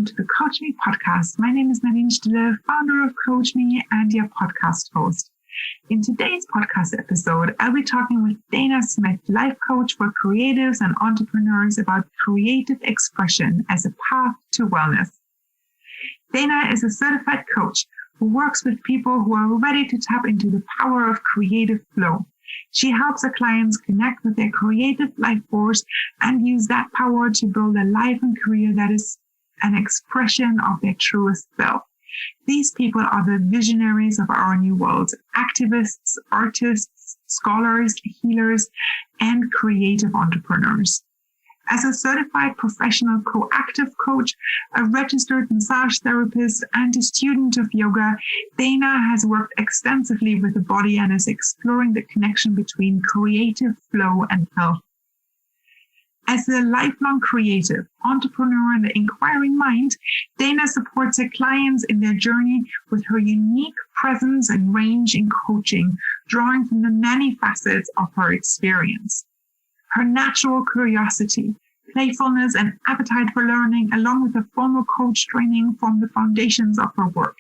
welcome to the Coach Me podcast. My name is Nadine Stille, founder of Coach Me and your podcast host. In today's podcast episode, I'll be talking with Dana Smith, life coach for creatives and entrepreneurs, about creative expression as a path to wellness. Dana is a certified coach who works with people who are ready to tap into the power of creative flow. She helps her clients connect with their creative life force and use that power to build a life and career that is an expression of their truest self. These people are the visionaries of our new world: activists, artists, scholars, healers, and creative entrepreneurs. As a certified professional coactive coach, a registered massage therapist, and a student of yoga, Dana has worked extensively with the body and is exploring the connection between creative flow and health. As a lifelong creative, entrepreneur, and inquiring mind, Dana supports her clients in their journey with her unique presence and range in coaching, drawing from the many facets of her experience. Her natural curiosity, playfulness, and appetite for learning, along with a formal coach training, form the foundations of her work.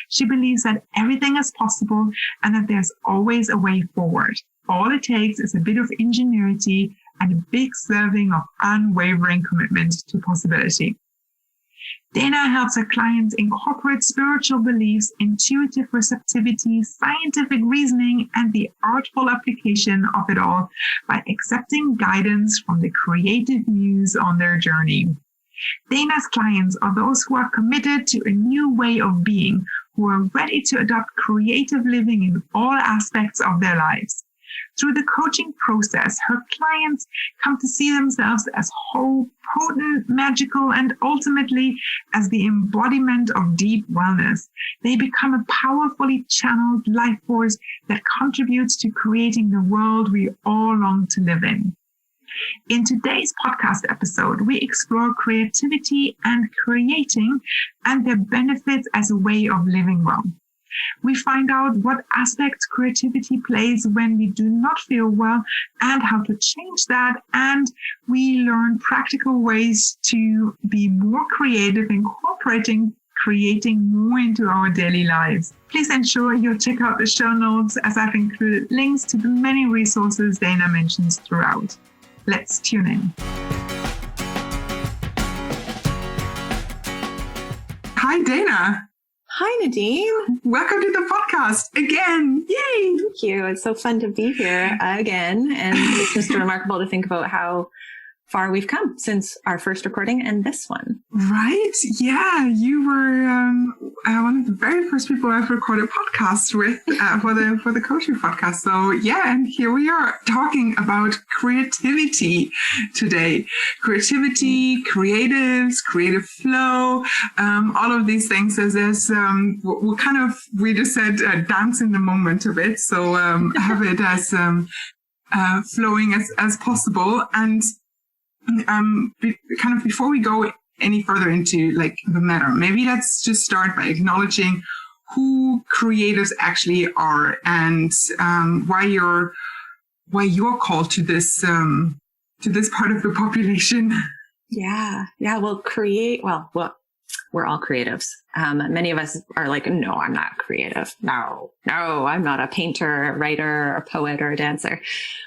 She believes that everything is possible and that there's always a way forward. All it takes is a bit of ingenuity and a big serving of unwavering commitment to possibility. Dana helps her clients incorporate spiritual beliefs, intuitive receptivity, scientific reasoning, and the artful application of it all by accepting guidance from the creative muse on their journey. Dana's clients are those who are committed to a new way of being, who are ready to adopt creative living in all aspects of their lives. Through the coaching process, her clients come to see themselves as whole, potent, magical, and ultimately as the embodiment of deep wellness. They become a powerfully channeled life force that contributes to creating the world we all long to live in. In today's podcast episode, we explore creativity and creating and their benefits as a way of living well. We find out what aspects creativity plays when we do not feel well and how to change that. And we learn practical ways to be more creative, incorporating creating more into our daily lives. Please ensure you check out the show notes, as I've included links to the many resources Dana mentions throughout. Let's tune in. Hi, Dana. Hi, Nadine. Welcome to the podcast again. Yay. Thank you. It's so fun to be here again. And it's just remarkable to think about how far we've come since our first recording and this one. Right? Yeah. You were one of the very first people I've recorded podcasts with for the coaching podcast. So yeah, and here we are talking about creativity today. Creativity, creatives, creative flow, all of these things. There's we just said dance in the moment a bit. So have it as flowing as possible. And before we go any further into like the matter, maybe let's just start by acknowledging who creators actually are and why you're called to this part of the population. Yeah. Well, we're all creatives. Many of us are like, no, I'm not creative. No, I'm not a painter, a writer, a poet, or a dancer,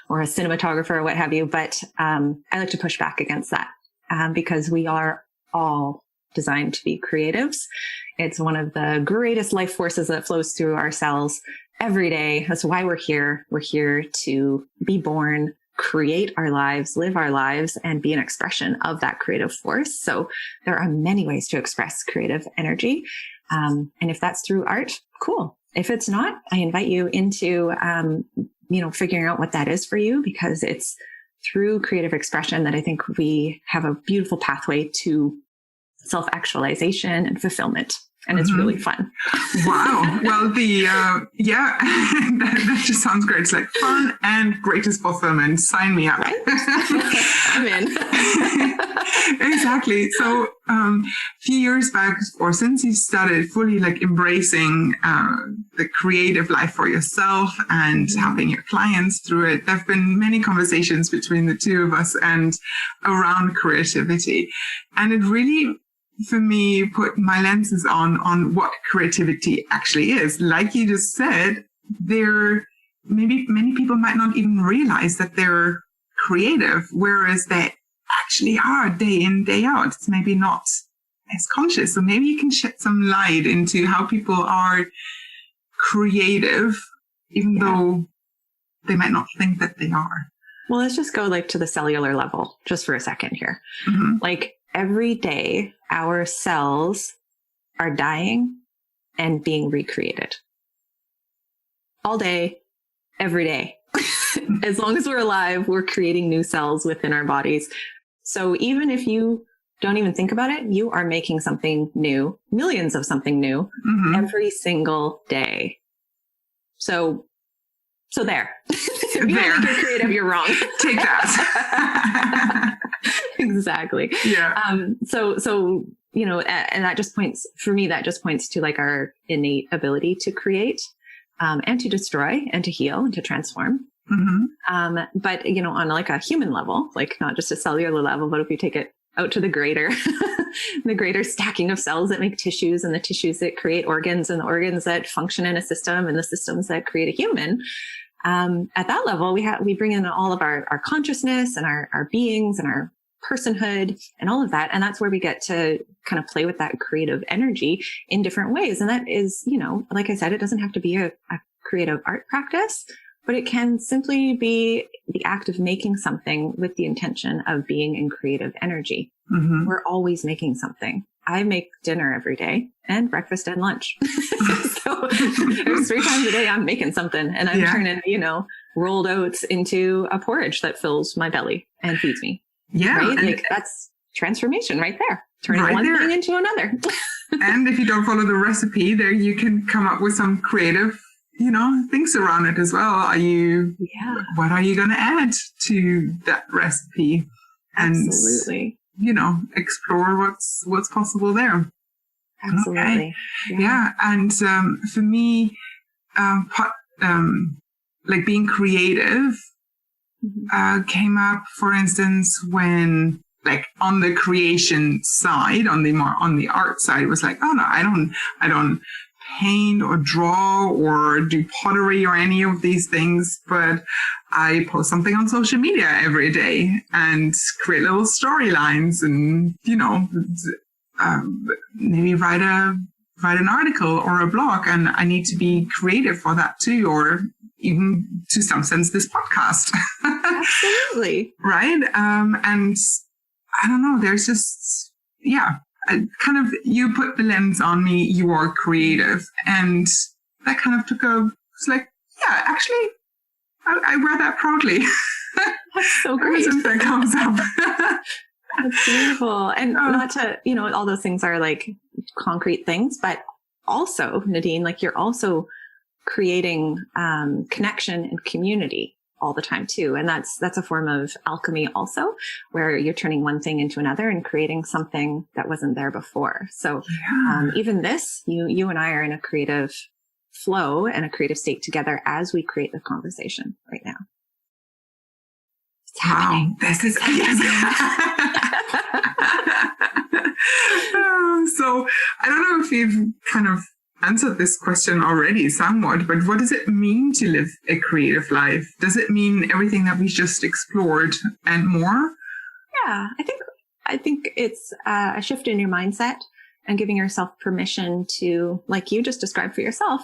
or a cinematographer, or what have you. But I like to push back against that because we are all designed to be creatives. It's one of the greatest life forces that flows through our cells every day. That's why we're here. We're here to be born, create our lives, live our lives, and be an expression of that creative force. So there are many ways to express creative energy. And if that's through art, cool. If it's not, I invite you into, figuring out what that is for you, because it's through creative expression that I think we have a beautiful pathway to self-actualization and fulfillment. And it's really fun. Wow. Well, that just sounds great. It's like fun and greatest fulfillment. Sign me up. Right? I'm in. Exactly. So a few years back, or since you started fully like embracing the creative life for yourself and helping your clients through it, there have been many conversations between the two of us and around creativity. And it really for me, put my lenses on what creativity actually is. Like you just said, maybe many people might not even realize that they're creative, whereas they actually are day in, day out. It's maybe not as conscious. So maybe you can shed some light into how people are creative, even though they might not think that they are. Well, let's just go like to the cellular level just for a second here. Like every day, our cells are dying and being recreated. All day, every day. As long as we're alive, we're creating new cells within our bodies. So even if you don't even think about it, you are making something new, millions of something new every single day. So there. If you don't think you're creative, you're wrong. Take that. Exactly. Yeah. So, you know, and that just points to like our innate ability to create, and to destroy and to heal and to transform. But, you know, on like a human level, like not just a cellular level, but if you take it out to the greater stacking of cells that make tissues, and the tissues that create organs, and the organs that function in a system, and the systems that create a human. At that level, we bring in all of our consciousness and our beings and our personhood and all of that. And that's where we get to kind of play with that creative energy in different ways. And that is, you know, like I said, it doesn't have to be a creative art practice, but it can simply be the act of making something with the intention of being in creative energy. We're always making something. I make dinner every day, and breakfast and lunch. So there's 3 times a day I'm making something, and I'm turning, you know, rolled oats into a porridge that fills my belly and feeds me. Yeah. Right? Like that's transformation right there. Turning one thing into another. And if you don't follow the recipe, there you can come up with some creative, you know, things around it as well. What are you going to add to that recipe? And absolutely. You know, explore what's possible there. Absolutely. Okay. Yeah. And for me, like being creative came up, for instance, when like on the creation side, on the art side, it was like, oh no, I don't paint or draw or do pottery or any of these things, but I post something on social media every day and create little storylines, and, you know, maybe write an article or a blog, and I need to be creative for that too, or even to some sense this podcast. Absolutely. Right. And I don't know, there's just, kind of, you put the lens on me, you are creative. And that kind of it's like, actually, I wear that proudly. That's so great. That comes up. That's beautiful. And not to, you know, all those things are like concrete things, but also, Nadine, like you're also creating connection and community all the time too. And that's a form of alchemy also, where you're turning one thing into another and creating something that wasn't there before. So even this, you and I are in a creative flow and a creative state together as we create the conversation right now. It's happening. This is so I don't know if you've kind of answered this question already somewhat, but what does it mean to live a creative life? Does it mean everything that we just explored and more? Yeah, I think it's a shift in your mindset and giving yourself permission to, like you just described for yourself,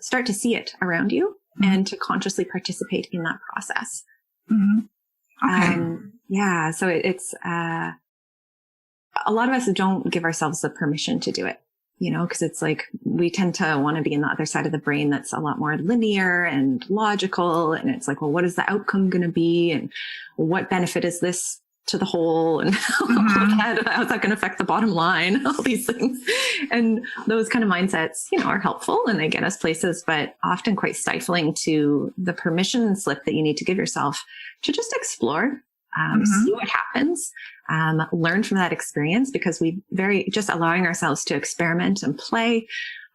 start to see it around you and to consciously participate in that process. Okay. So it's a lot of us don't give ourselves the permission to do it, you know, because it's like we tend to want to be in the other side of the brain that's a lot more linear and logical. And it's like, well, what is the outcome going to be? And what benefit is this to the whole? And how's that going to affect the bottom line? All these things. And those kind of mindsets, you know, are helpful and they get us places, but often quite stifling to the permission slip that you need to give yourself to just explore, see what happens. Learn from that experience, because just allowing ourselves to experiment and play,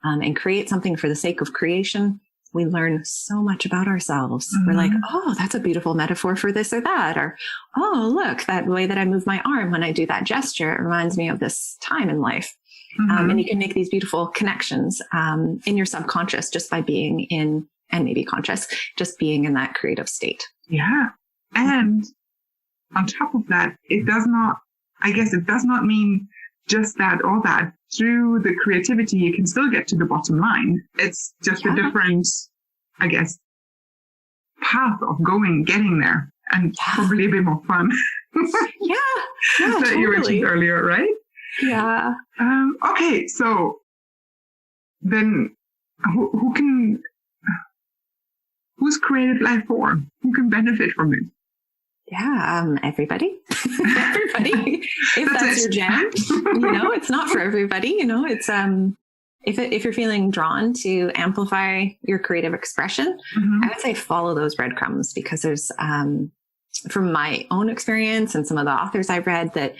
and create something for the sake of creation we learn so much about ourselves. Mm-hmm. We're like, oh, that's a beautiful metaphor for this or that. Or, oh, look, that way that I move my arm when I do that gesture, it reminds me of this time in life. Mm-hmm. And you can make these beautiful connections in your subconscious just by being in, and maybe conscious, just being in that creative state. Yeah. And on top of that, it does not mean just that or that. Through the creativity, you can still get to the bottom line. It's just a different, I guess, path of getting there, and probably a bit more fun. Yeah, that totally. you mentioned earlier, right? Yeah. Okay, so then who's creative life for? Who can benefit from it? Yeah, everybody. Everybody. If that's your jam, it's not for everybody. It's if you're feeling drawn to amplify your creative expression, I would say follow those breadcrumbs, because there's from my own experience and some of the authors I've read that,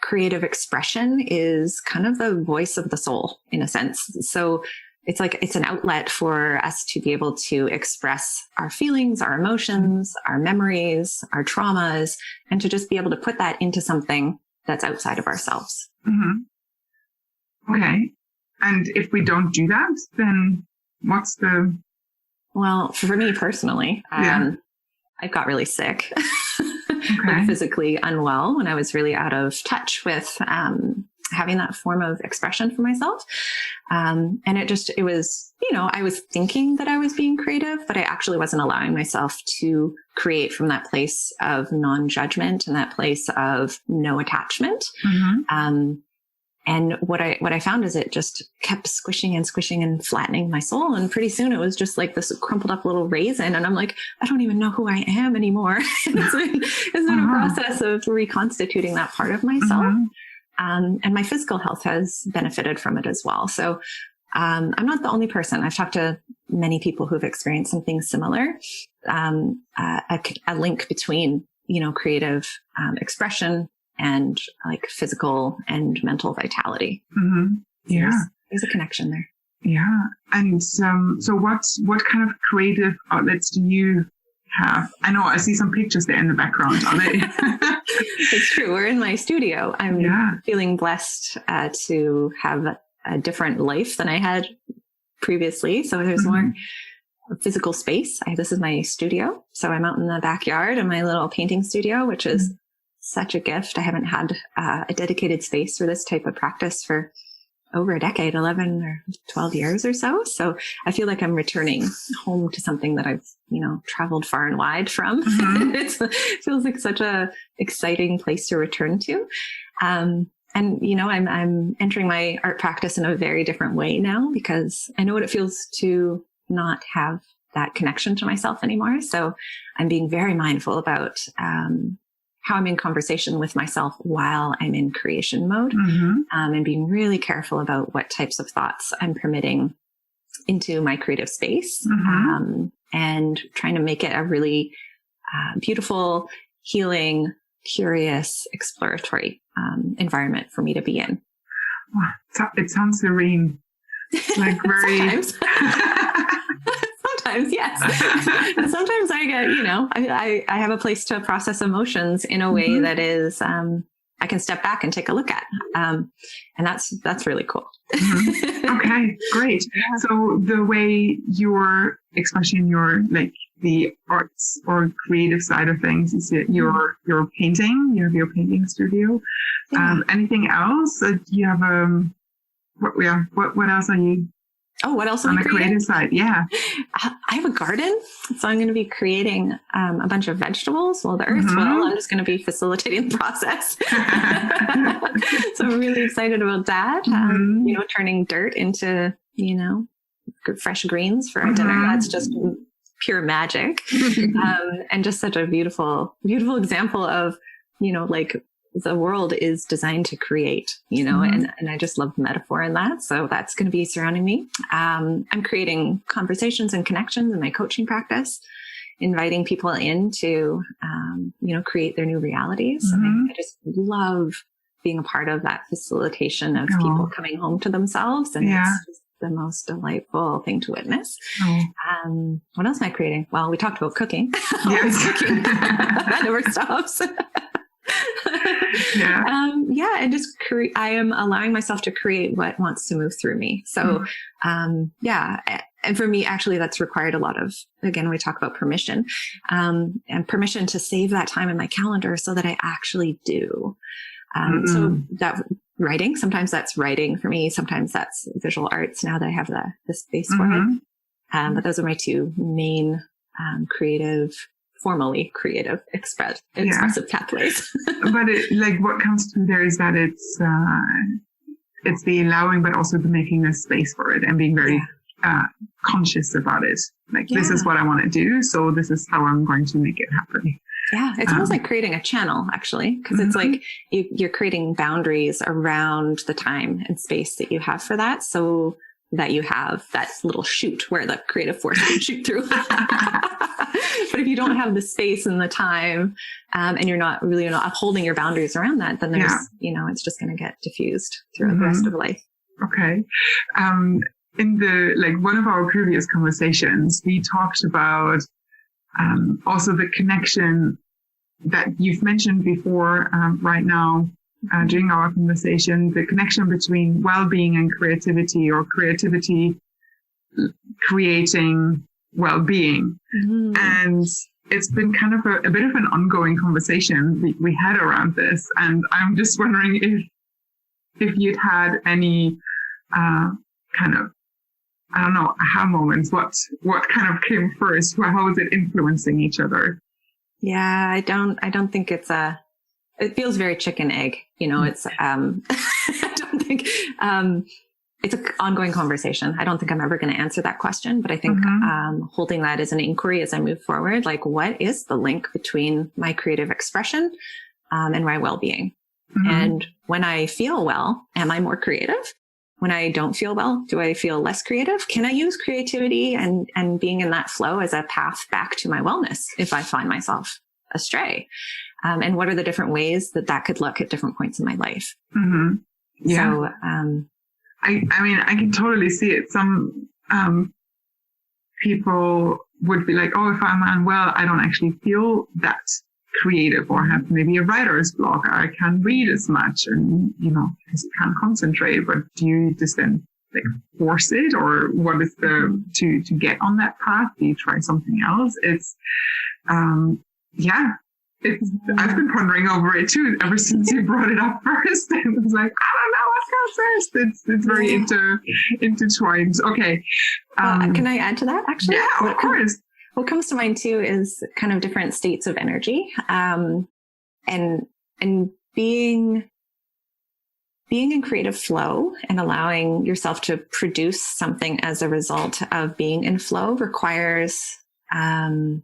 creative expression is kind of the voice of the soul in a sense. So it's an outlet for us to be able to express our feelings, our emotions, our memories, our traumas, and to just be able to put that into something that's outside of ourselves. Mm-hmm. Okay. And if we don't do that, then what's the... Well, for me personally, I got really sick, like physically unwell when I was really out of touch with having that form of expression for myself. And it was, I was thinking that I was being creative, but I actually wasn't allowing myself to create from that place of non-judgment and that place of no attachment. Mm-hmm. And what I found is it just kept squishing and flattening my soul. And pretty soon it was just like this crumpled up little raisin. And I'm like, I don't even know who I am anymore. It's been a process of reconstituting that part of myself. Mm-hmm. And my physical health has benefited from it as well. So I'm not the only person. I've talked to many people who've experienced something similar, a link between, creative expression and like physical and mental vitality. Mm-hmm. Yeah. So there's a connection there. Yeah. And so what kind of creative outlets do you have? I know I see some pictures there in the background. Are they? It's true. We're in my studio. I'm feeling blessed to have a different life than I had previously. So there's more physical space. This is my studio. So I'm out in the backyard in my little painting studio, which is such a gift. I haven't had a dedicated space for this type of practice for over a decade, 11 or 12 years or so. So I feel like I'm returning home to something that I've, traveled far and wide from. Mm-hmm. It feels like such a exciting place to return to. And, I'm entering my art practice in a very different way now, because I know what it feels to not have that connection to myself anymore. So I'm being very mindful about, how I'm in conversation with myself while I'm in creation mode, and being really careful about what types of thoughts I'm permitting into my creative space, and trying to make it a really beautiful, healing, curious, exploratory environment for me to be in. Wow. It sounds serene. Like very... Sometimes, yes. Sometimes I get, I have a place to process emotions in a way that is, I can step back and take a look at. And that's really cool. Okay, great. Yeah. So the way you're expressing your, like the arts or creative side of things is that you're painting, you have your painting studio. Yeah. Anything else? Do you have, what else are you? Oh, what else on the creative side? Yeah. I have a garden, so I'm going to be creating a bunch of vegetables. Well, the earth will. I'm just going to be facilitating the process. So I'm really excited about that. Turning dirt into, fresh greens for our dinner. That's just pure magic. And just such a beautiful, beautiful example of, like, the world is designed to create, and I just love the metaphor in that. So that's going to be surrounding me. I'm creating conversations and connections in my coaching practice, inviting people in to, create their new realities. And I just love being a part of that facilitation of people coming home to themselves. And it's just the most delightful thing to witness. Oh. What else am I creating? Well, we talked about cooking. Yes. Cooking. That never stops. And just I am allowing myself to create what wants to move through me. So, and for me, actually, that's required a lot of, again, we talk about permission, and permission to save that time in my calendar so that I actually do. So that writing, sometimes that's writing for me. Sometimes that's visual arts now that I have the space for it. But those are my two main, formally creative expressive pathways. But what comes through there is that it's the allowing, but also the making a space for it and being very conscious about it. This is what I want to do, so this is how I'm going to make it happen. Yeah, it's almost like creating a channel, actually, because it's like you're creating boundaries around the time and space that you have for that, so that you have that little chute where the creative force can shoot through. But if you don't have the space and the time, and you're not upholding your boundaries around that, then there's, it's just going to get diffused throughout the rest of life. Okay. In one of our previous conversations, we talked about also the connection that you've mentioned before right now during our conversation, the connection between well-being and creativity, or creativity creating well-being. And it's been kind of a bit of an ongoing conversation we had around this. And I'm just wondering if you'd had any kind of, I don't know, aha moments. What kind of came first? How is it influencing each other? Yeah, I don't think it feels very chicken egg. It's, I don't think, it's an ongoing conversation. I don't think I'm ever going to answer that question, but I think, holding that as an inquiry as I move forward, what is the link between my creative expression, and my well-being? And when I feel well, am I more creative? When I don't feel well, do I feel less creative? Can I use creativity and being in that flow as a path back to my wellness if I find myself astray? And what are the different ways that could look at different points in my life? Yeah. So, I mean, I can totally see it. Some people would be like, oh, if I'm unwell, I don't actually feel that creative, or have maybe a writer's block. I can't read as much, and because you can't concentrate. But do you just then force it, or what is to get on that path? Do you try something else? It's I've been pondering over it too ever since you brought it up first. And it was like, I don't know what comes first. It's very intertwined. Okay. Can I add to that, actually? Yeah, of course. What comes to mind too is kind of different states of energy, and being in creative flow and allowing yourself to produce something as a result of being in flow requires the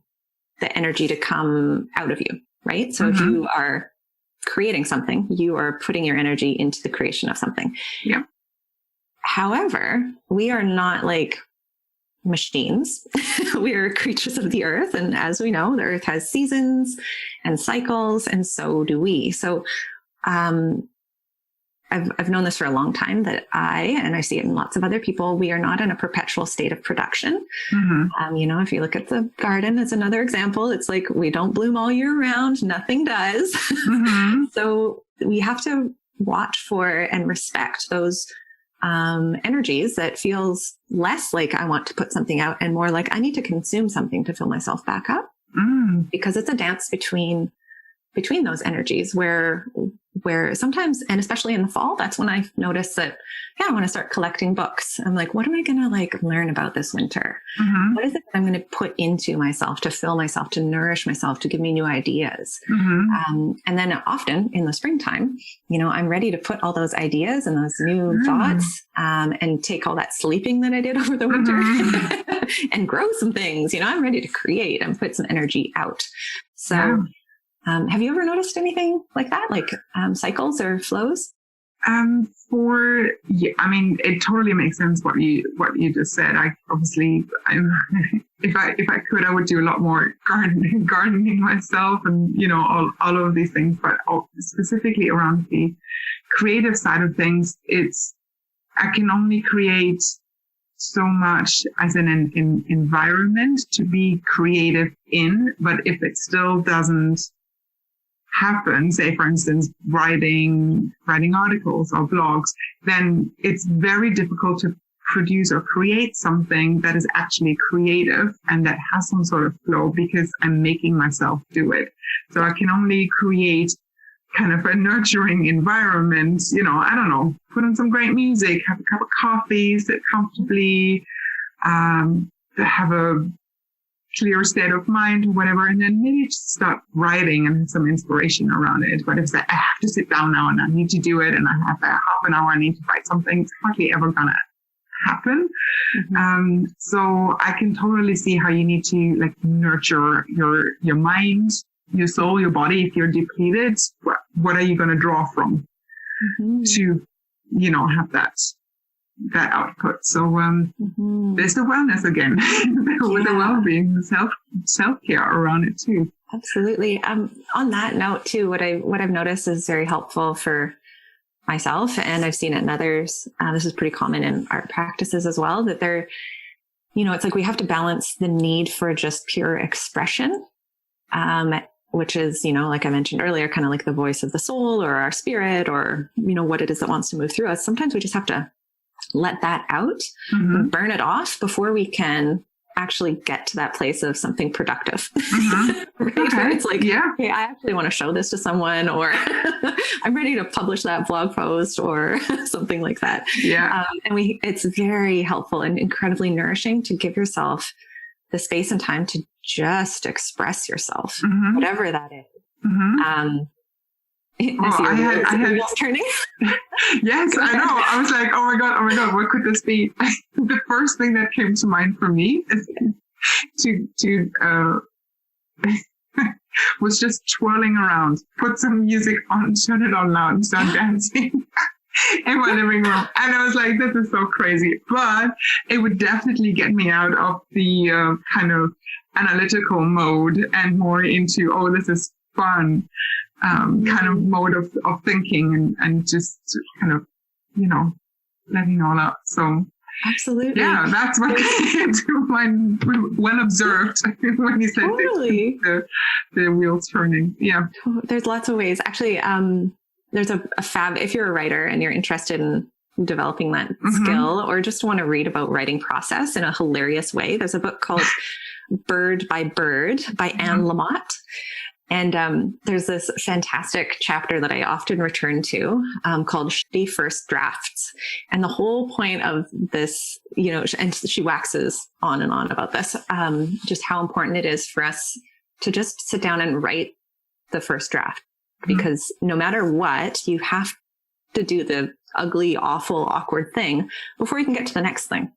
energy to come out of you, right? So if you are creating something, you are putting your energy into the creation of something. Yeah. However, we are not like machines. We are creatures of the earth. And as we know, the earth has seasons and cycles, and so do we. So I've known this for a long time, that I see it in lots of other people, we are not in a perpetual state of production. If you look at the garden as another example, it's like we don't bloom all year round. Nothing does. So we have to watch for and respect those energies that feels less like I want to put something out and more like I need to consume something to fill myself back up. Because it's a dance between those energies where sometimes, and especially in the fall, that's when I've noticed that, I want to start collecting books. I'm like, what am I going to learn about this winter? What is it that I'm going to put into myself to fill myself, to nourish myself, to give me new ideas? And then often in the springtime, I'm ready to put all those ideas and those new thoughts, and take all that sleeping that I did over the winter and grow some things. I'm ready to create and put some energy out. So, have you ever noticed anything like that, cycles or flows? It totally makes sense what you just said. If I could, I would do a lot more gardening myself, and all of these things. But specifically around the creative side of things, I can only create so much as an environment to be creative in, but if it still doesn't happen, say for instance, writing articles or blogs, then it's very difficult to produce or create something that is actually creative and that has some sort of flow, because I'm making myself do it. So I can only create kind of a nurturing environment, you know, I don't know, put on some great music, have a cup of coffee, sit comfortably, have a clear state of mind or whatever, and then maybe just start writing and have some inspiration around it. But if it's like, I have to sit down now and I need to do it and I have half an hour, I need to write something, it's hardly ever gonna happen. Mm-hmm. So I can totally see how you need to like nurture your mind, your soul, your body. If you're depleted, what are you going to draw from to, you know, have that output? So there's the wellness again, with the well-being, self-care around it too. Absolutely. On that note too, what I've noticed is very helpful for myself, and I've seen it in others. This is pretty common in art practices as well, that they're, you know, it's like we have to balance the need for just pure expression, which is, you know, like I mentioned earlier, kind of like the voice of the soul or our spirit, or, you know, what it is that wants to move through us. Sometimes we just have to let that out and burn it off before we can actually get to that place of something productive. Right? Okay. It's like, hey, I actually want to show this to someone, or I'm ready to publish that blog post or something like that. Yeah. It's very helpful and incredibly nourishing to give yourself the space and time to just express yourself, whatever that is. I had wheels turning. Yes, I know. I was like, oh my God, what could this be? The first thing that came to mind for me is was just twirling around, put some music on, turn it on loud and start dancing in my living room. And I was like, this is so crazy. But it would definitely get me out of the kind of analytical mode and more into, oh, this is fun. Kind of mode of thinking and just kind of, you know, letting all out. So absolutely. Yeah, that's what came to mind. Well observed when you said the wheels turning. Yeah. There's lots of ways. Actually, there's a fab, if you're a writer and you're interested in developing that skill, or just want to read about writing process in a hilarious way, there's a book called Bird by Bird by Anne Lamott. And there's this fantastic chapter that I often return to called Shitty First Drafts. And the whole point of this, you know, and she waxes on and on about this, just how important it is for us to just sit down and write the first draft. Because no matter what, you have to do the ugly, awful, awkward thing before you can get to the next thing.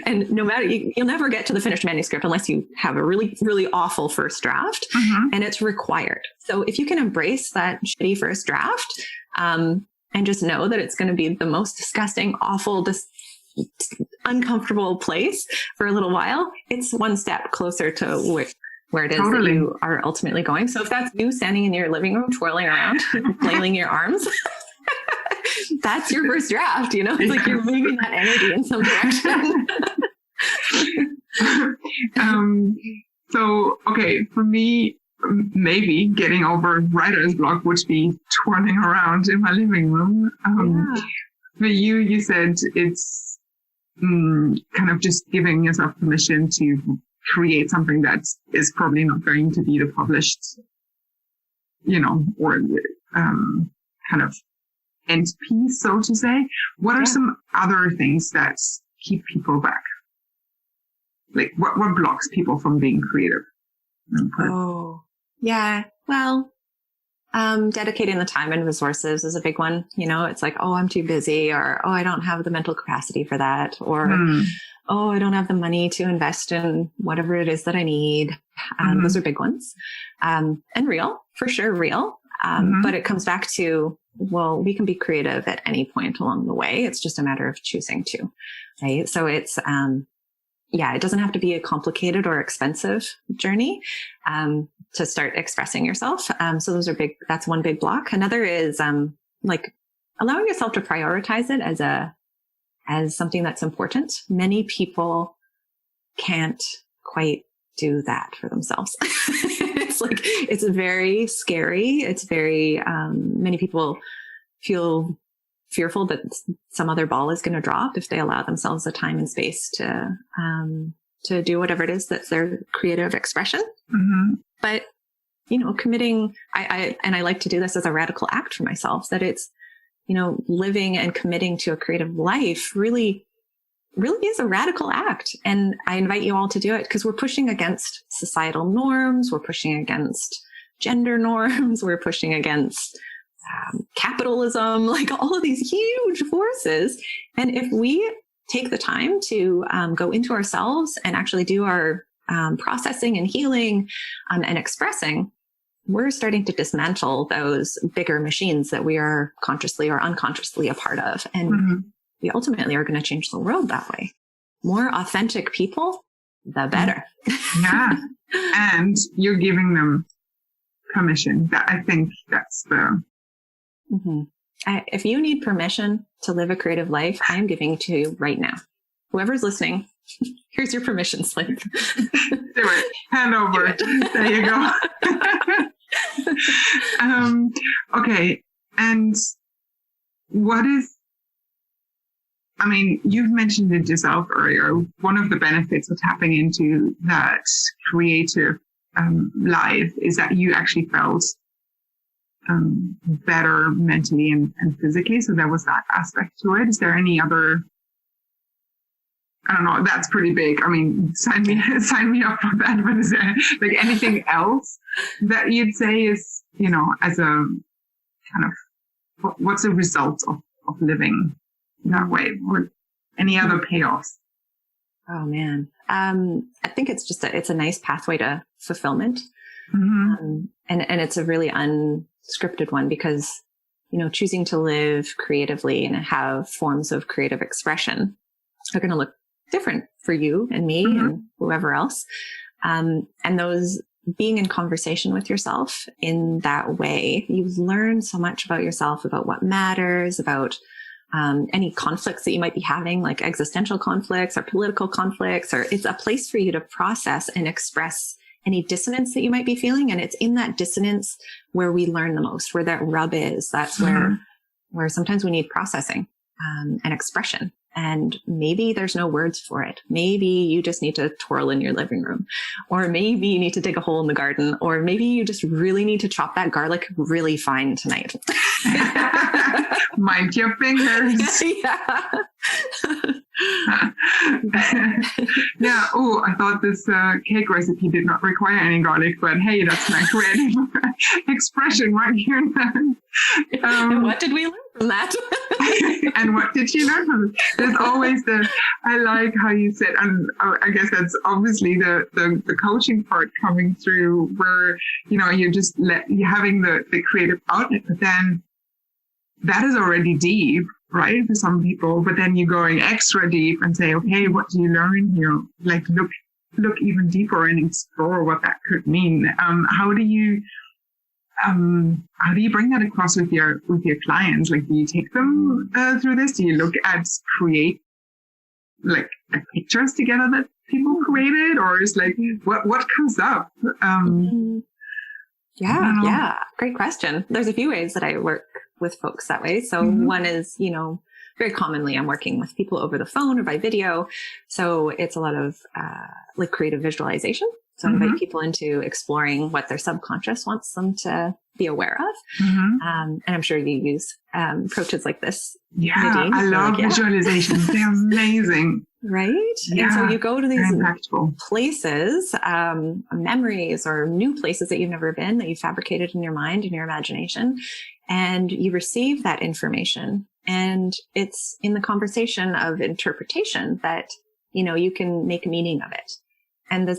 and no matter, you'll never get to the finished manuscript unless you have a really, really awful first draft, and it's required. So if you can embrace that shitty first draft, and just know that it's going to be the most disgusting, awful, uncomfortable place for a little while, it's one step closer to where it is that you are ultimately going. So if that's you standing in your living room, twirling around, flailing your arms, that's your first draft, you know? It's like you're moving that energy in some direction. So, okay, for me, maybe getting over writer's block would be twirling around in my living room. For you said it's kind of just giving yourself permission to create something that is probably not going to be the published, you know, or kind of end piece, so to say. What are some other things that keep people back? Like what blocks people from being creative? Oh, yeah. Well, dedicating the time and resources is a big one. You know, it's like, oh, I'm too busy, or, oh, I don't have the mental capacity for that, or, oh, I don't have the money to invest in whatever it is that I need. Those are big ones. And real, for sure, real. But it comes back to, well, we can be creative at any point along the way. It's just a matter of choosing to, right? So it's, it doesn't have to be a complicated or expensive journey, to start expressing yourself. So those are that's one big block. Another is, like allowing yourself to prioritize it as as something that's important. Many people can't quite do that for themselves. It's very scary. It's very, many people feel fearful that some other ball is going to drop if they allow themselves the time and space to do whatever it is that's their creative expression. Mm-hmm. But, committing, I like to do this as a radical act for myself, that it's, living and committing to a creative life really is a radical act. And I invite you all to do it because we're pushing against societal norms. We're pushing against gender norms. We're pushing against capitalism, like all of these huge forces. And if we take the time to go into ourselves and actually do our processing and healing and expressing, we're starting to dismantle those bigger machines that we are consciously or unconsciously a part of. And we ultimately are going to change the world that way. More authentic people, the better. Yeah. And you're giving them permission. I think that's the... Mm-hmm. If you need permission to live a creative life, I'm giving it to you right now. Whoever's listening, here's your permission slip. Do it. Hand over. There you go. Okay. And you've mentioned it yourself earlier. One of the benefits of tapping into that creative life is that you actually felt better mentally and physically. So there was that aspect to it. Is there any other? I don't know. That's pretty big. Sign me up for that. But is there anything else that you'd say is, as a kind of, what's the result of living that way? Or any other payoffs? Oh man. I think it's just it's a nice pathway to fulfillment. Mm-hmm. And it's a really unscripted one because, choosing to live creatively and have forms of creative expression are going to look different for you and me and whoever else. And those being in conversation with yourself in that way, you learn so much about yourself, about what matters, about any conflicts that you might be having, like existential conflicts or political conflicts, or it's a place for you to process and express any dissonance that you might be feeling. And it's in that dissonance where we learn the most, where that rub is. That's where sometimes we need processing and expression. And maybe there's no words for it. Maybe you just need to twirl in your living room, or maybe you need to dig a hole in the garden, or maybe you just really need to chop that garlic really fine tonight. Mind your fingers. Yeah. Yeah. Oh, I thought this cake recipe did not require any garlic, but hey, that's my creative expression right here. And what did we learn from that? And what did you learn from it? There's always I like how you said, and I guess that's obviously the coaching part coming through where, you're just you're having the creative outlet, but then that is already deep, right? For some people, but then you're going extra deep and say, okay, what do you learn here? Like look even deeper and explore what that could mean. How do you bring that across with your clients? Like, do you take them through this? Do you look at pictures together that people created, or is what comes up? Yeah. Great question. There's a few ways that I work with folks that way. So one is, very commonly I'm working with people over the phone or by video. So it's a lot of creative visualization. So I invite people into exploring what their subconscious wants them to be aware of. And I'm sure you use approaches like this. Yeah, Nadine. I love visualizations. They're amazing. Right? Yeah, and so you go to these places, memories or new places that you've never been, that you fabricated in your mind and your imagination, and you receive that information. And it's in the conversation of interpretation that, you can make meaning of it. And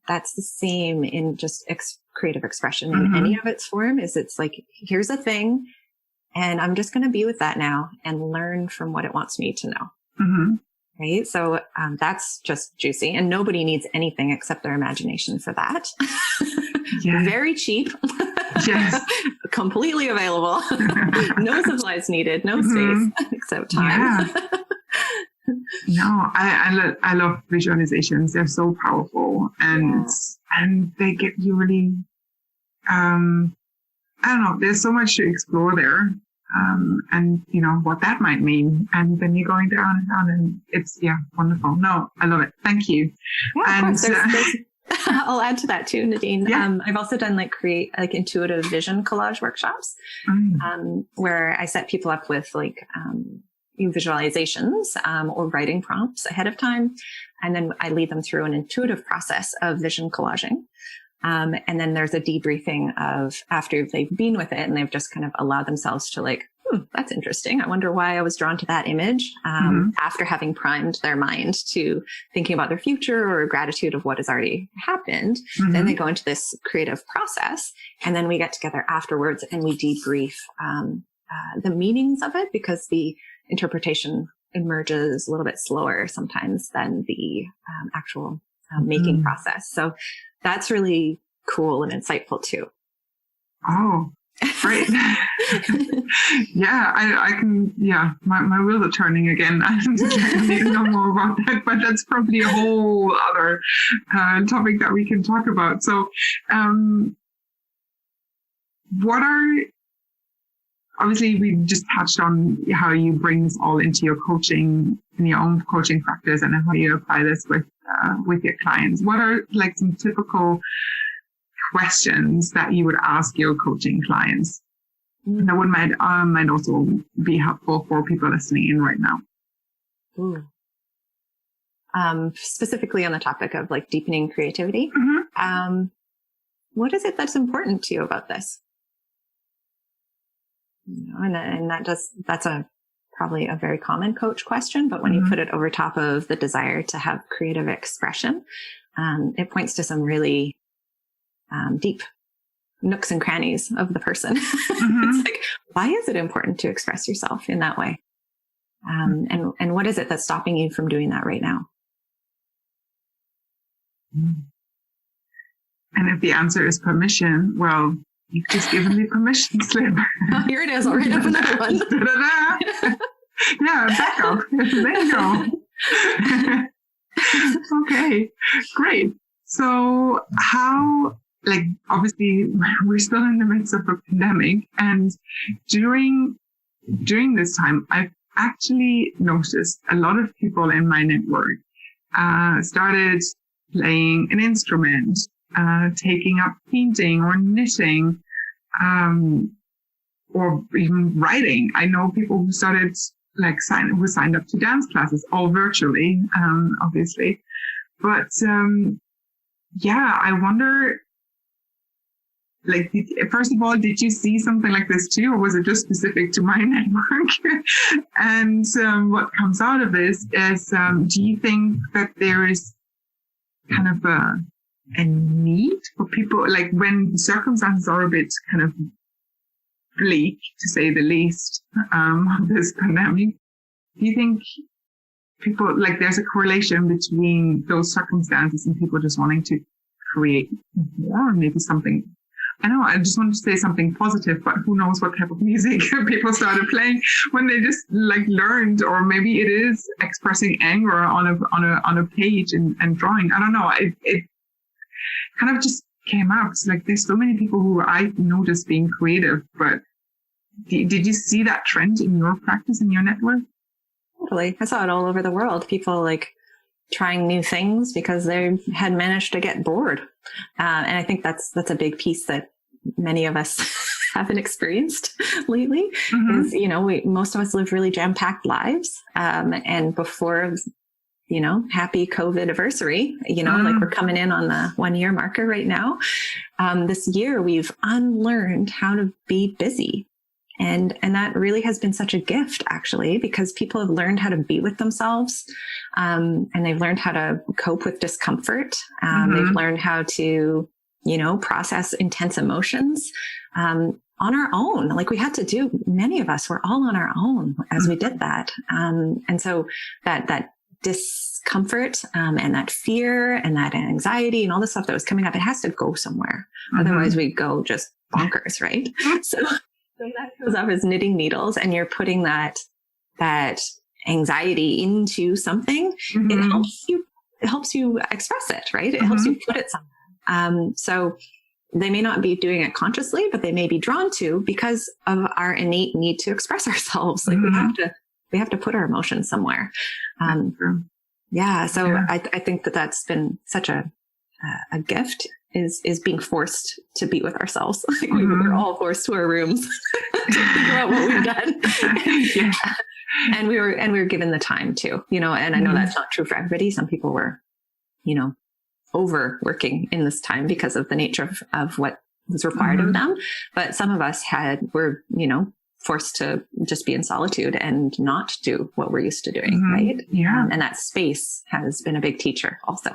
that's the same in just creative expression in any of its form. It's like, here's a thing, and I'm just going to be with that now and learn from what it wants me to know. Right. So that's just juicy, and nobody needs anything except their imagination for that. Yes. Very cheap. Yes. Completely available. No supplies needed. No space except time. No, I love visualizations. They're so powerful, and they get you really, I don't know, there's so much to explore there. And you know what that might mean, and then you're going down and down, and it's wonderful. No, I love it. Thank you. Yeah, of course. I'll add to that too, Nadine. Yeah. I've also done create intuitive vision collage workshops, where I set people up with visualizations or writing prompts ahead of time, and then I lead them through an intuitive process of vision collaging. And then there's a debriefing of after they've been with it and they've just kind of allowed themselves to that's interesting. I wonder why I was drawn to that image. After having primed their mind to thinking about their future or gratitude of what has already happened, then they go into this creative process, and then we get together afterwards and we debrief the meanings of it, because the interpretation emerges a little bit slower sometimes than the actual making process. So that's really cool and insightful too. Oh, great. I can, my wheels are turning again. I need to know more about that, but that's probably a whole other topic that we can talk about. So, obviously we just touched on how you bring this all into your coaching, in your own coaching practice, and how you apply this with your clients. What are some typical questions that you would ask your coaching clients? That would might also be helpful for people listening in right now. Specifically on the topic of deepening creativity. What is it that's important to you about this? And that's probably a very common coach question, but when you put it over top of the desire to have creative expression, it points to some really deep nooks and crannies of the person. It's why is it important to express yourself in that way? And what is it that's stopping you from doing that right now? And if the answer is permission, well, you've just given me permission slip. Oh, here it is. I'll write up another one. Back up. There you go. Okay, great. So how, obviously we're still in the midst of a pandemic, and during this time, I've actually noticed a lot of people in my network started playing an instrument, taking up painting or knitting, or even writing. I know people who started who signed up to dance classes, all virtually, obviously. But I wonder, first of all, did you see something like this too, or was it just specific to my network? And what comes out of this is, do you think that there is kind of a need for people, when circumstances are a bit kind of bleak, to say the least, of this pandemic, do you think people, there's a correlation between those circumstances and people just wanting to create more, maybe something, I know I just wanted to say something positive, but who knows what type of music people started playing when they just learned, or maybe it is expressing anger on a page and drawing. I don't know. It kind of just came out. It's there's so many people who I noticed being creative, but did you see that trend in your practice, in your network? Totally. I saw it all over the world. People trying new things because they had managed to get bored. And I think that's a big piece that many of us haven't experienced lately. Is, most of us live really jam-packed lives. And before, happy COVID anniversary, we're coming in on the 1-year marker right now. This year we've unlearned how to be busy. And that really has been such a gift, actually, because people have learned how to be with themselves. And they've learned how to cope with discomfort. They've learned how to, process intense emotions, on our own. We had to do, many of us were all on our own as we did that. And so that discomfort, and that fear and that anxiety and all the stuff that was coming up, it has to go somewhere. Otherwise we go just bonkers, right? So that goes up as knitting needles, and you're putting that anxiety into something, it helps you express it, right? It helps you put it somewhere. So they may not be doing it consciously, but they may be drawn to because of our innate need to express ourselves. Like we have to put our emotions somewhere. So I think that's been such a gift is being forced to be with ourselves. Like we're all forced to our rooms to figure out what we've done. And we were given the time to, and I know that's not true for everybody. Some people were, overworking in this time because of the nature of what was required of them. But some of us were, forced to just be in solitude and not do what we're used to doing. Right. Yeah. And that space has been a big teacher also.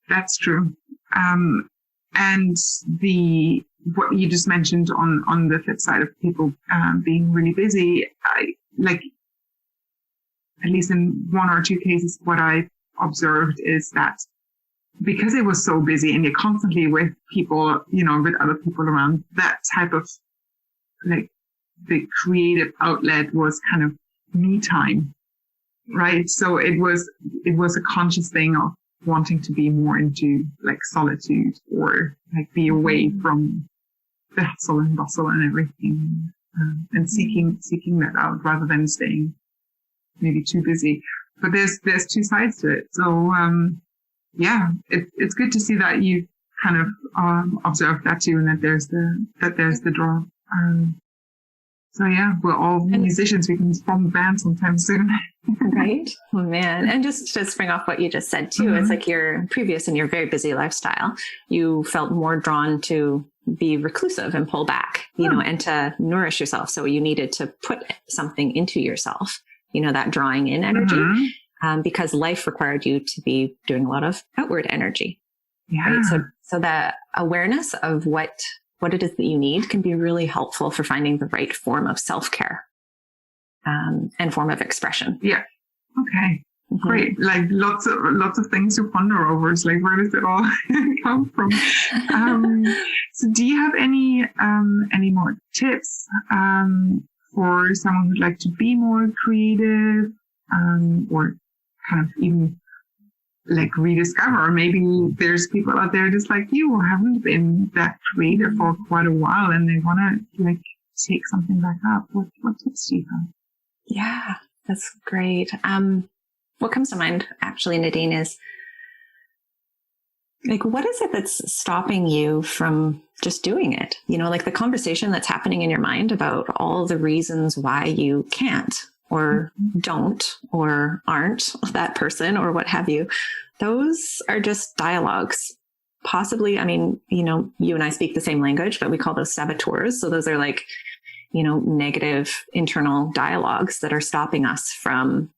That's true. And what you just mentioned on the flip side of people, being really busy, at least in one or two cases, what I observed is that because it was so busy and you're constantly with people, with other people around, that type of the creative outlet was kind of me time, right? So it was a conscious thing of wanting to be more into solitude or be away from the hustle and bustle and everything, and seeking that out rather than staying maybe too busy. But there's two sides to it. So it's good to see that you kind of observed that too, and that there's the draw. So we're all musicians. We can form a band sometime soon. Right? Oh man. And just to spring off what you just said too, it's like in your very busy lifestyle, you felt more drawn to be reclusive and pull back, and to nourish yourself. So you needed to put something into yourself, that drawing in energy, because life required you to be doing a lot of outward energy. Yeah. Right? So that awareness of what it is that you need can be really helpful for finding the right form of self-care, and form of expression. Yeah. Okay. Great. Lots of things to ponder over. It's where does it all come from? So do you have any more tips, for someone who'd like to be more creative, or kind of even rediscover? Maybe there's people out there just like you who haven't been that creative for quite a while and they want to take something back up. What tips do you have? Yeah, that's great. What comes to mind actually, Nadine, is what is it that's stopping you from just doing it? The conversation that's happening in your mind about all the reasons why you can't or don't or aren't that person or what have you. Those are just dialogues. Possibly, you and I speak the same language, but we call those saboteurs. So those are negative internal dialogues that are stopping us from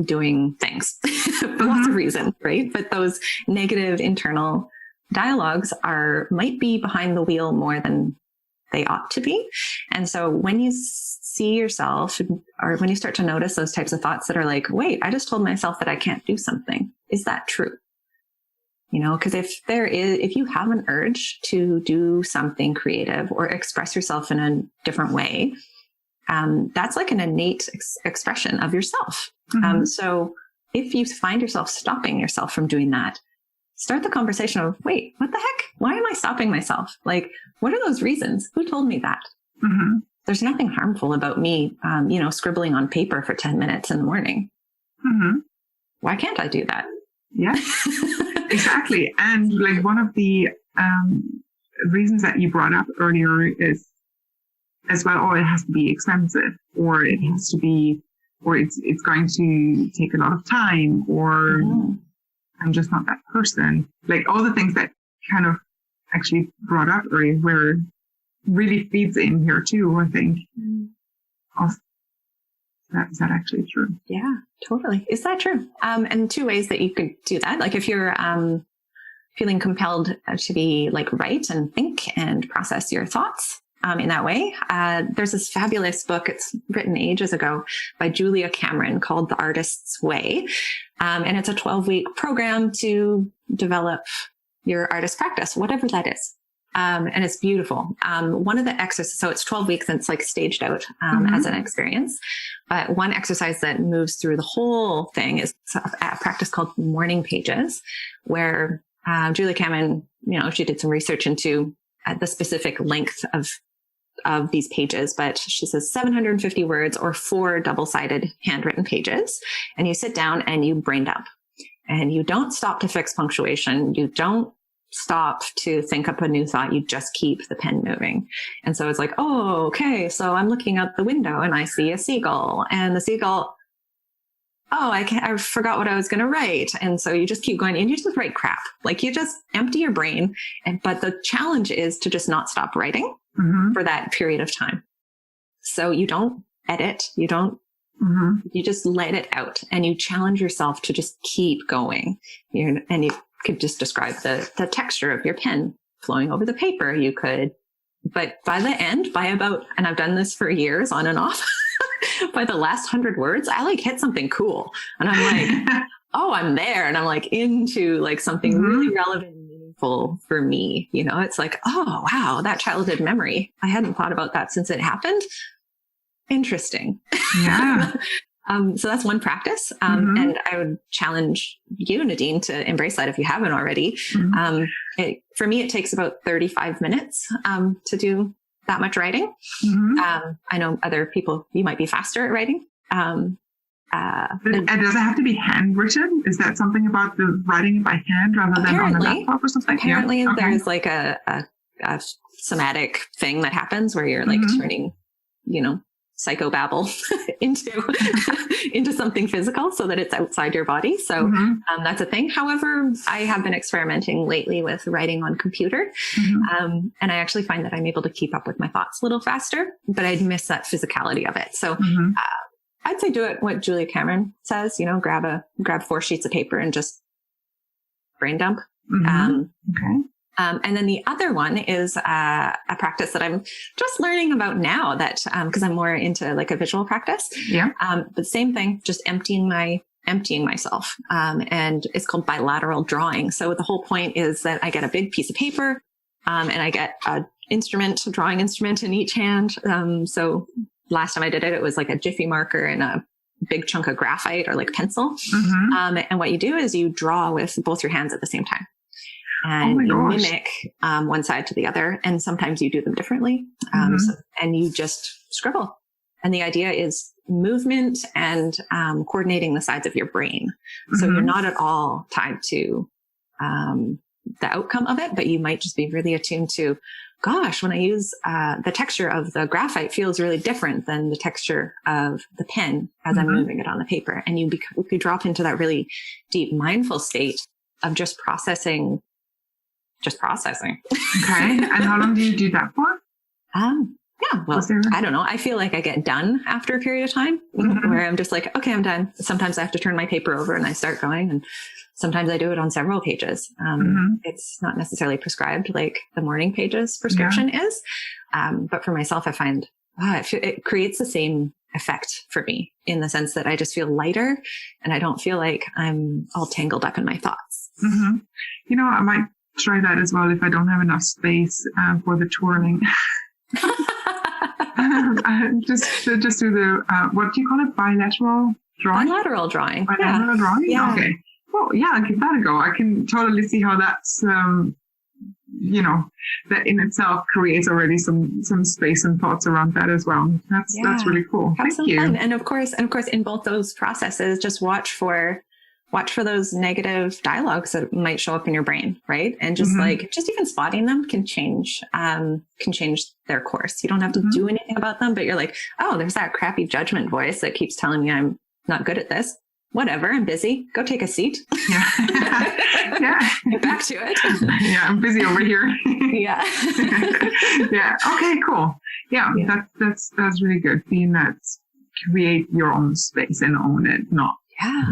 doing things for lots of reasons, right? But those negative internal dialogues might be behind the wheel more than they ought to be. And so when you see yourself, or when you start to notice those types of thoughts that are wait, I just told myself that I can't do something. Is that true? Because if you have an urge to do something creative or express yourself in a different way, that's an innate expression of yourself. So if you find yourself stopping yourself from doing that, start the conversation of, wait, what the heck? Why am I stopping myself? What are those reasons? Who told me that? There's nothing harmful about me, scribbling on paper for 10 minutes in the morning. Why can't I do that? Yeah, exactly. And one of the reasons that you brought up earlier is as well, it has to be expensive, or it has to be, or it's going to take a lot of time, or I'm just not that person. All the things that kind of actually brought up earlier, where really feeds in here too, I think. Is that actually true? Yeah, totally. Is that true? And two ways that you could do that. If you're feeling compelled to be write and think and process your thoughts in that way, there's this fabulous book. It's written ages ago by Julia Cameron called The Artist's Way. And it's a 12-week program to develop your artist practice, whatever that is. And it's beautiful. One of the exercises, so it's 12 weeks and it's like staged out as an experience. But one exercise that moves through the whole thing is a practice called morning pages, where Julie Cameron, she did some research into the specific length of these pages, but she says 750 words or 4 double-sided handwritten pages. And you sit down and you brain dump, and you don't stop to fix punctuation. You don't stop to think up a new thought. You just keep the pen moving. And so it's like, oh, okay. So I'm looking out the window and I see a seagull, and the seagull, oh, I forgot what I was going to write. And so you just keep going and you just write crap. Like you just empty your brain. But the challenge is to just not stop writing for that period of time. So you don't edit. You don't, you just let it out, and you challenge yourself to just keep going. And you could just describe the texture of your pen flowing over the paper. You could, but by the end, and I've done this for years on and off, by the last 100 words, I like hit something cool. And I'm like, oh, I'm there. And I'm like into like something really relevant and meaningful for me. It's like, oh, wow, that childhood memory. I hadn't thought about that since it happened. Interesting. Yeah. So that's one practice. And I would challenge you, Nadine, to embrace that if you haven't already. For me, it takes about 35 minutes to do that much writing. I know other people, you might be faster at writing. And does it have to be handwritten? Is that something about the writing it by hand rather than on a laptop or something? Apparently there's like a somatic thing that happens where you're like turning, psychobabble into something physical so that it's outside your body. So that's a thing. However, I have been experimenting lately with writing on computer. And I actually find that I'm able to keep up with my thoughts a little faster, but I'd miss that physicality of it. So I'd say do it what Julia Cameron says, grab 4 sheets of paper and just brain dump. Okay. And then the other one is a practice that I'm just learning about now, that because I'm more into like a visual practice. Yeah. But same thing, just emptying myself. And it's called bilateral drawing. So the whole point is that I get a big piece of paper, and I get a drawing instrument in each hand. So last time I did it, it was like a Jiffy marker and a big chunk of graphite or like pencil. And what you do is you draw with both your hands at the same time. And you mimic one side to the other. And sometimes you do them differently. And you just scribble. And the idea is movement and coordinating the sides of your brain. So you're not at all tied to the outcome of it, but you might just be really attuned to, gosh, when I use the texture of the graphite feels really different than the texture of the pen as I'm moving it on the paper. And you drop into that really deep mindful state of just processing. Okay. And how long do you do that for? Yeah, well, I don't know. I feel like I get done after a period of time where I'm just like, okay, I'm done. Sometimes I have to turn my paper over and I start going, and sometimes I do it on several pages. It's not necessarily prescribed like the morning pages prescription is. But for myself, I find it creates the same effect for me in the sense that I just feel lighter and I don't feel like I'm all tangled up in my thoughts. I might try that as well if I don't have enough space for the twirling. just do the what do you call it? Bilateral drawing. Bilateral drawing. Bilateral drawing. Yeah. Okay. Well, yeah, I'll give that a go. I can totally see how that's that in itself creates already some space and thoughts around that as well. That's really cool. Have Thank you. Fun. And of course, in both those processes, just watch for those negative dialogues that might show up in your brain, right? And just just even spotting them can change their course. You don't have to do anything about them, but you're like, oh, there's that crappy judgment voice that keeps telling me I'm not good at this. Whatever, I'm busy. Go take a seat. Yeah. Get back to it. Yeah, I'm busy over here. Yeah. Yeah. Okay, cool. Yeah, that's really good. Being that create your own space and own it, not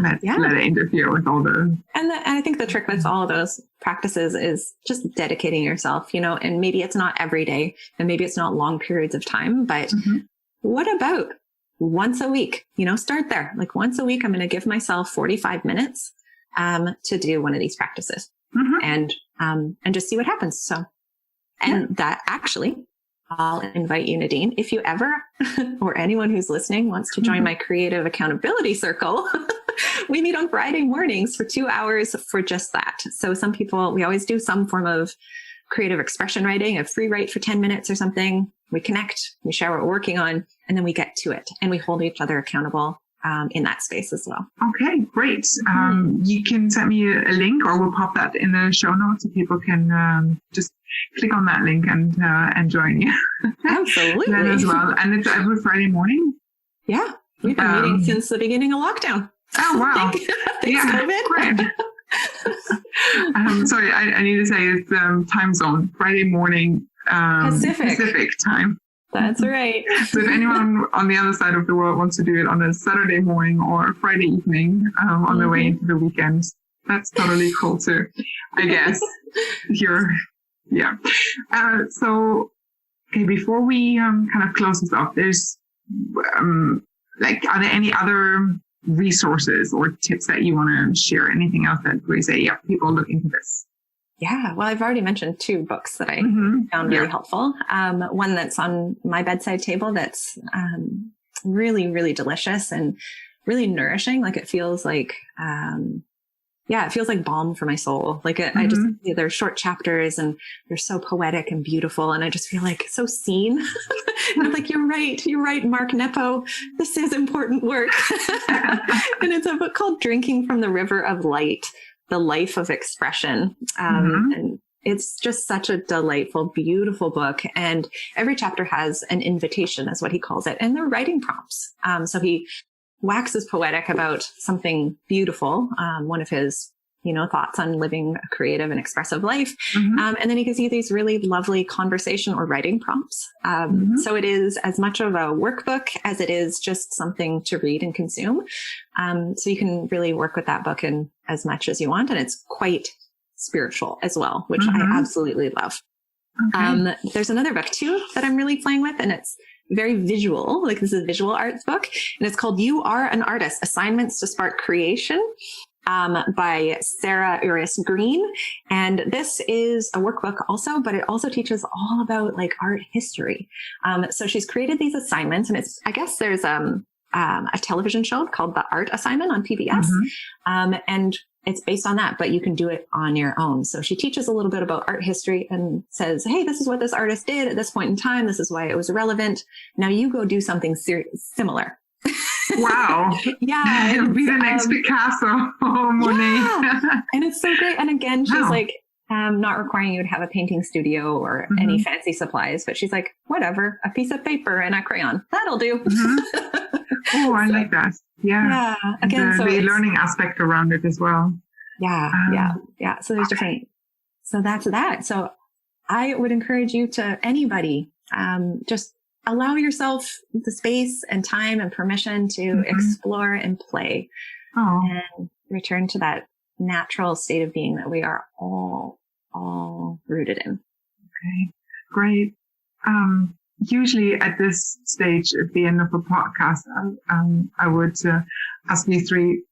let it interfere with all the... And I think the trick with all of those practices is just dedicating yourself, and maybe it's not every day and maybe it's not long periods of time, but what about once a week? Start there. Like once a week, I'm going to give myself 45 minutes to do one of these practices and just see what happens. So And that actually, I'll invite you, Nadine, if you ever, or anyone who's listening wants to join my creative accountability circle, we meet on Friday mornings for 2 hours for just that. So some people, we always do some form of creative expression writing, a free write for 10 minutes or something. We connect, we share what we're working on, and then we get to it and we hold each other accountable in that space as well. Okay, great. You can send me a link, or we'll pop that in the show notes so people can just click on that link and join you. Absolutely. Then as well. And it's every Friday morning? Yeah. We've been meeting since the beginning of lockdown. Oh, wow. Thanks, COVID. Great. Sorry, I need to say it's time zone, Friday morning Pacific time. That's right. So if anyone on the other side of the world wants to do it on a Saturday morning or Friday evening on their way into the weekend, that's totally cool too, I guess. So, okay, before we kind of close this off, there's are there any other resources or tips that you want to share? Anything else that we say, yeah, people look into this? Yeah, well, I've already mentioned 2 books that I found really helpful. One that's on my bedside table that's really, really delicious and really nourishing. Like it feels like, it feels like balm for my soul. Like I just, they're short chapters and they're so poetic and beautiful. And I just feel like so seen. And I'm like, you're right, Mark Nepo. This is important work. And it's a book called Drinking from the River of Light, The Life of Expression. And it's just such a delightful, beautiful book. And every chapter has an invitation, is what he calls it. And they're writing prompts. So he waxes poetic about something beautiful. One of his, thoughts on living a creative and expressive life. And then he gives you these really lovely conversation or writing prompts. So it is as much of a workbook as it is just something to read and consume. So you can really work with that book in as much as you want. And it's quite spiritual as well, which I absolutely love. Okay. There's another book too that I'm really playing with, and it's very visual. Like this is a visual arts book, and it's called You Are an Artist, Assignments to Spark Creation. By Sarah Uris Green. And this is a workbook also, but it also teaches all about like art history. So she's created these assignments, and I guess there's a television show called The Art Assignment on PBS. And it's based on that, but you can do it on your own. So she teaches a little bit about art history and says, hey, this is what this artist did at this point in time. This is why it was relevant. Now you go do something similar. Wow. Yeah. It'll be the next Picasso or Monet. Yeah. And it's so great. And again, she's like, not requiring you to have a painting studio or any fancy supplies, but she's like, whatever, a piece of paper and a crayon, that'll do. Oh, I like that. Yeah. Again, the learning aspect around it as well. Yeah. So there's different. So that's that. So I would encourage you to anybody, just allow yourself the space and time and permission to explore and play and return to that natural state of being that we are all rooted in. Okay, great. Usually at this stage, at the end of a podcast, I would ask you three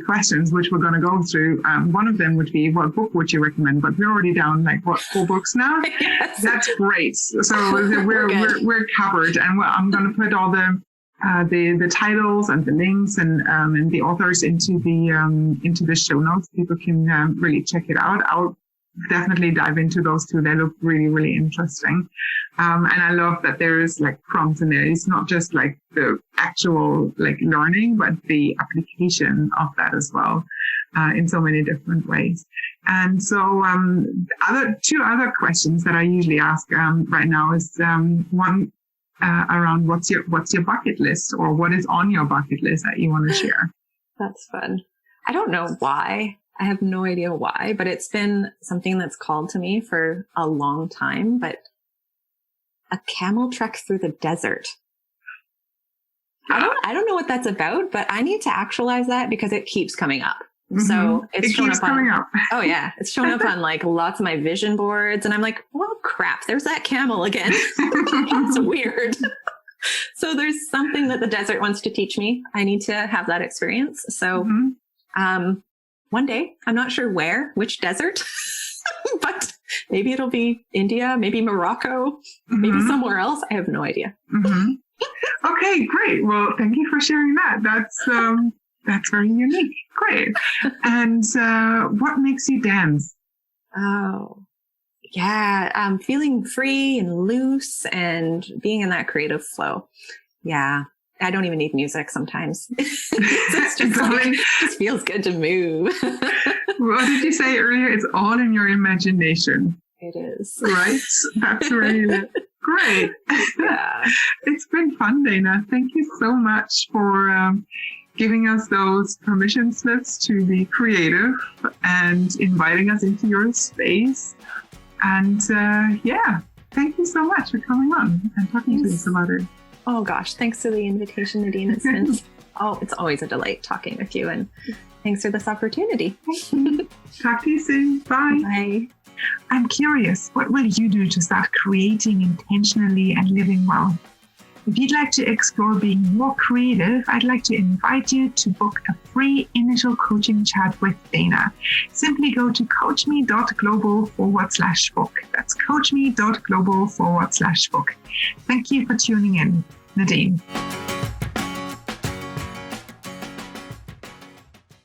questions, which we're going to go through. One of them would be, what book would you recommend? But we're already down 4 books now. Yes. That's great. So we're covered, and I'm going to put all the titles and the links and the authors into the show notes. People can really check it out. I'll definitely dive into those 2. They look really, really interesting. And I love that there is prompts in there. It's not just the actual learning, but the application of that as well, in so many different ways. And so, 2 other questions that I usually ask, right now is, one, around what's your bucket list, or what is on your bucket list that you want to share? That's fun. I don't know why. I have no idea why, but it's been something that's called to me for a long time, but a camel trek through the desert. I don't know what that's about, but I need to actualize that because it keeps coming up. So it's shown up coming up. Oh yeah. It's shown up on lots of my vision boards, and I'm like, well, crap, there's that camel again. That's weird. So there's something that the desert wants to teach me. I need to have that experience. So, one day. I'm not sure where, which desert, but maybe it'll be India, maybe Morocco, maybe somewhere else. I have no idea. Okay, great. Well, thank you for sharing that. That's very unique. Great. And what makes you dance? Oh, yeah. Feeling free and loose and being in that creative flow. Yeah. I don't even need music sometimes. It's just feels good to move. What did you say earlier? It's all in your imagination. It is. Right? That's really great. Yeah. It's been fun, Dana. Thank you so much for giving us those permission slips to be creative and inviting us into your space. And thank you so much for coming on and talking to us about it. Oh gosh, thanks for the invitation, Nadine. It's always a delight talking with you, and thanks for this opportunity. Talk to you soon. Bye. Bye. I'm curious, what will you do to start creating intentionally and living well? If you'd like to explore being more creative, I'd like to invite you to book a free initial coaching chat with Dana. Simply go to coachme.global/book. That's coachme.global/book. Thank you for tuning in. Nadine.